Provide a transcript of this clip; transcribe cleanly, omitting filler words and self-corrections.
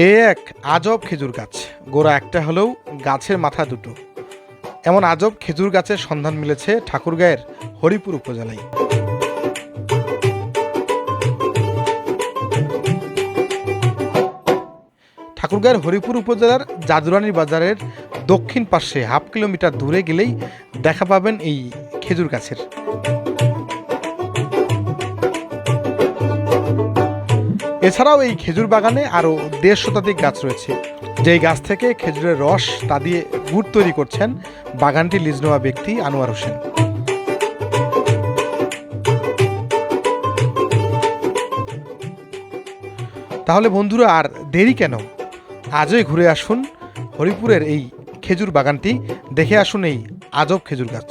এ এক আজব খেজুর গাছ। গোড়া একটা হলেও গাছের মাথা দুটো। এমন আজব খেজুর গাছের সন্ধান মিলেছে ঠাকুরগাঁয়ের হরিপুর উপজেলায়। ঠাকুরগাঁয়ের হরিপুর উপজেলার জাদুরানী বাজারের দক্ষিণ পাশে হাফ কিলোমিটার দূরে গেলেই দেখা পাবেন এই খেজুর গাছের। এছাড়াও এই খেজুর বাগানে আরও ১৫০ শতাধিক গাছ রয়েছে। যেই গাছ থেকে খেজুরের রস তা দিয়ে গুড় তৈরি করছেন বাগানটি লিজ নেওয়া ব্যক্তি আনোয়ার হোসেন। তাহলে বন্ধুরা আর দেরি কেন, আজই ঘুরে আসুন হরিপুরের এই খেজুর বাগানটি, দেখে আসুন এই আজব খেজুর গাছ।